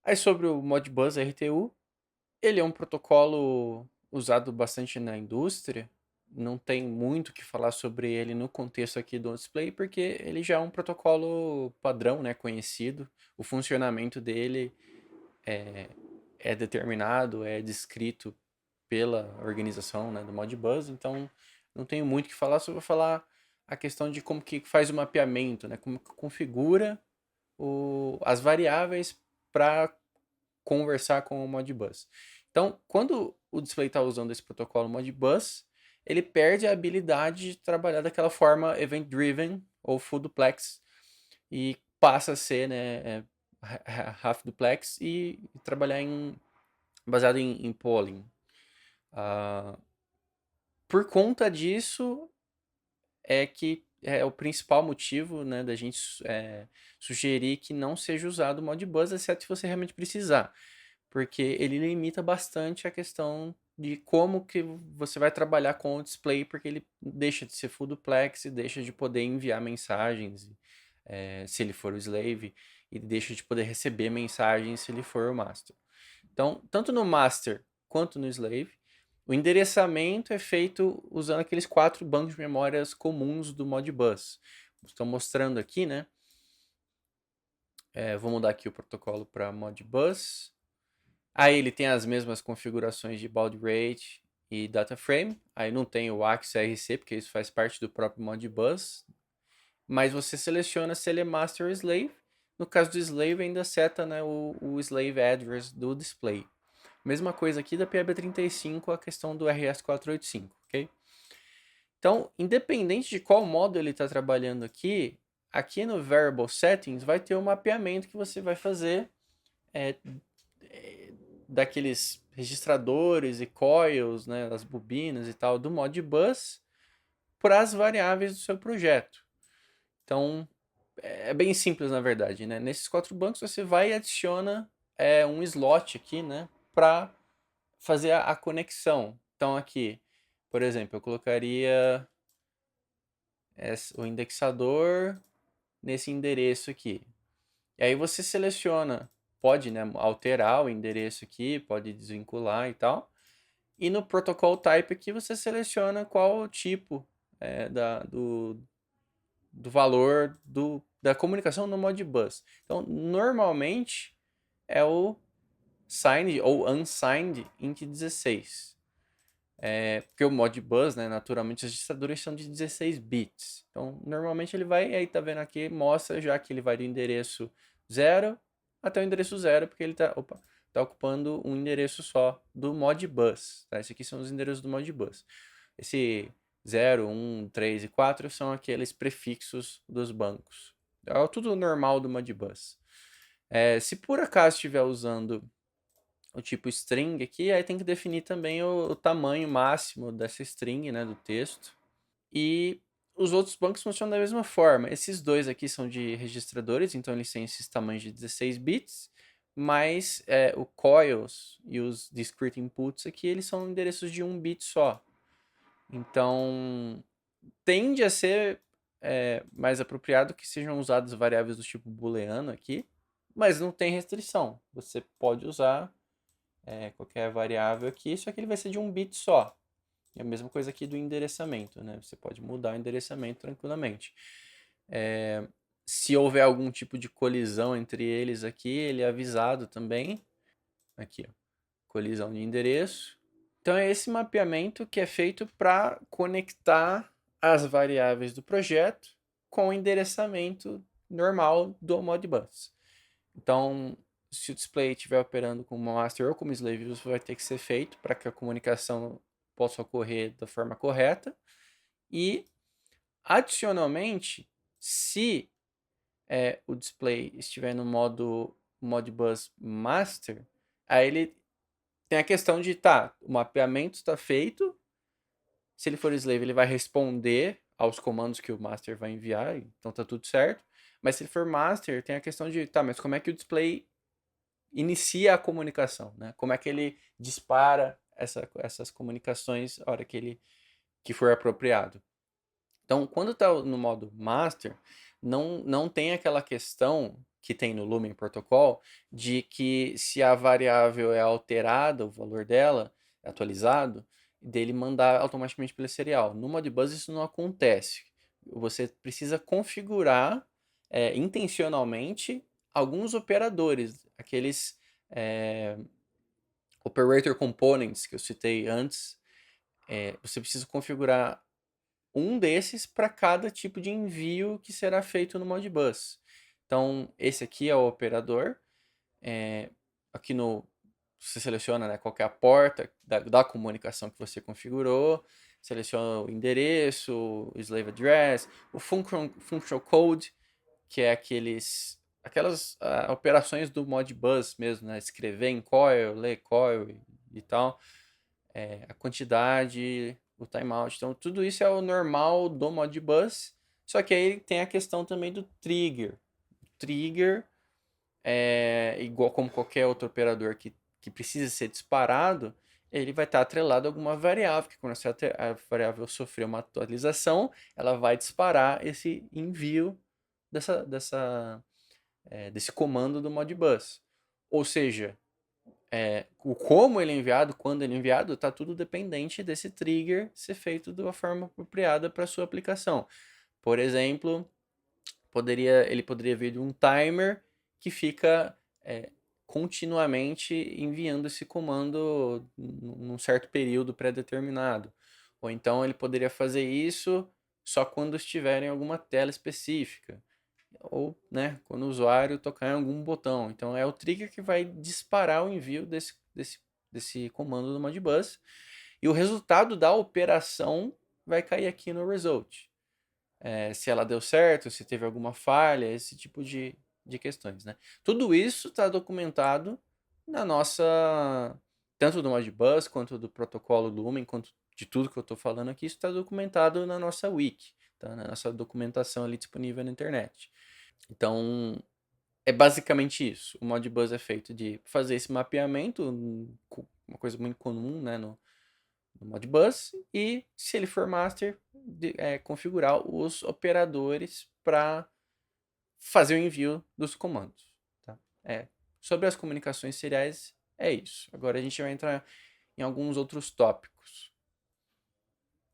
Aí sobre o Modbus RTU, ele é um protocolo usado bastante na indústria. Não tem muito o que falar sobre ele no contexto aqui do display, porque ele já é um protocolo padrão, né, conhecido. O funcionamento dele é determinado, é descrito pela organização, né, do Modbus, então não tenho muito o que falar, só vou falar a questão de como que faz o mapeamento, né, como que configura as variáveis para conversar com o Modbus. Então, quando o display está usando esse protocolo Modbus, ele perde a habilidade de trabalhar daquela forma event-driven ou full duplex e passa a ser, né, half duplex e trabalhar baseado em polling. Uh, por conta disso, é que é o principal motivo, né, da gente sugerir que não seja usado o Modbus, exceto se você realmente precisar, porque ele limita bastante a questão de como que você vai trabalhar com o display, porque ele deixa de ser full duplex e deixa de poder enviar mensagens, se ele for o slave, e deixa de poder receber mensagens se ele for o master. Então, tanto no master quanto no slave, o endereçamento é feito usando aqueles 4 bancos de memórias comuns do Modbus. Estou mostrando aqui, né? Vou mudar aqui o protocolo para Modbus. Aí ele tem as mesmas configurações de baud rate e data frame. Aí não tem o AXRC, porque isso faz parte do próprio Modbus. Mas você seleciona se ele é master ou slave. No caso do slave, ainda seta, né, o slave address do display. Mesma coisa aqui da PIB35, a questão do RS485, ok? Então, independente de qual modo ele está trabalhando aqui, aqui no Variable Settings vai ter um mapeamento que você vai fazer é, daqueles registradores e coils, né, das bobinas e tal, do Modbus para as variáveis do seu projeto. Então, é bem simples na verdade, né? Nesses 4 bancos você vai e adiciona um slot aqui, né, para fazer a conexão. Então aqui, por exemplo, eu colocaria o indexador nesse endereço aqui. E aí você seleciona, pode, né, alterar o endereço aqui, pode desvincular e tal. E no protocol type aqui você seleciona qual o tipo do valor da comunicação no Modbus. Então, normalmente é o signed ou unsigned int 16. Porque o Modbus, né, naturalmente, os registradores são de 16 bits. Então, normalmente ele vai, aí tá vendo aqui, mostra já que ele vai do endereço 0 até o endereço 0, porque ele tá ocupando um endereço só do Modbus. Tá? Esses aqui são os endereços do Modbus. Esse 0, 1, 3 e 4 são aqueles prefixos dos bancos. É tudo normal do Modbus. Se por acaso estiver usando o tipo string aqui, aí tem que definir também o tamanho máximo dessa string, né, do texto. E os outros bancos funcionam da mesma forma. Esses dois aqui são de registradores, então eles têm esses tamanhos de 16 bits, mas o coils e os discrete inputs aqui, eles são endereços de 1 bit só. Então, tende a ser mais apropriado que sejam usadas variáveis do tipo booleano aqui, mas não tem restrição. Você pode usar qualquer variável aqui, só que ele vai ser de 1 bit só. É a mesma coisa aqui do endereçamento, né? Você pode mudar o endereçamento tranquilamente. Se houver algum tipo de colisão entre eles aqui, ele é avisado também. Aqui, ó, colisão de endereço. Então é esse mapeamento que é feito para conectar as variáveis do projeto com o endereçamento normal do Modbus. Então, se o display estiver operando como master ou como slave, isso vai ter que ser feito para que a comunicação possa ocorrer da forma correta. E, adicionalmente, se o display estiver no modo Modbus master, aí ele tem a questão de, o mapeamento está feito. Se ele for slave, ele vai responder aos comandos que o master vai enviar, então tá tudo certo. Mas se ele for master, tem a questão de, mas como é que o display inicia a comunicação, né? Como é que ele dispara essas comunicações na hora que for apropriado. Então, quando está no modo master, não tem aquela questão que tem no Lumen Protocol, de que se a variável é alterada, o valor dela é atualizado, dele mandar automaticamente pelo serial. No Modbus isso não acontece. Você precisa configurar intencionalmente alguns operadores, aqueles operator components que eu citei antes. Você precisa configurar um desses para cada tipo de envio que será feito no Modbus. Então, esse aqui é o operador. Aqui você seleciona, né, qual que é a porta da comunicação que você configurou, seleciona o endereço, o slave address, o functional code, que é aquelas operações do Modbus mesmo, né, escrever em coil, ler coil e tal, a quantidade, o timeout. Então, tudo isso é o normal do Modbus, só que aí tem a questão também do trigger. O trigger igual como qualquer outro operador que precisa ser disparado, ele vai estar atrelado a alguma variável, que quando a variável sofrer uma atualização, ela vai disparar esse envio desse comando do Modbus. Ou seja, o como ele é enviado, quando ele é enviado, está tudo dependente desse trigger ser feito de uma forma apropriada para a sua aplicação. Por exemplo, ele poderia vir de um timer que fica continuamente enviando esse comando num certo período pré-determinado. Ou então ele poderia fazer isso só quando estiver em alguma tela específica. Ou quando o usuário tocar em algum botão. Então é o trigger que vai disparar o envio desse comando do Modbus. E o resultado da operação vai cair aqui no result. Se ela deu certo, se teve alguma falha, esse tipo de questões, né? Tudo isso está documentado na nossa, tanto do Modbus, quanto do protocolo Lumen, quanto de tudo que eu estou falando aqui, isso está documentado na nossa wiki, tá? Na nossa documentação ali disponível na internet. Então, é basicamente isso. O Modbus é feito de fazer esse mapeamento, uma coisa muito comum, né, no Modbus, e se ele for master, configurar os operadores para fazer o envio dos comandos. Tá? Sobre as comunicações seriais, é isso. Agora a gente vai entrar em alguns outros tópicos.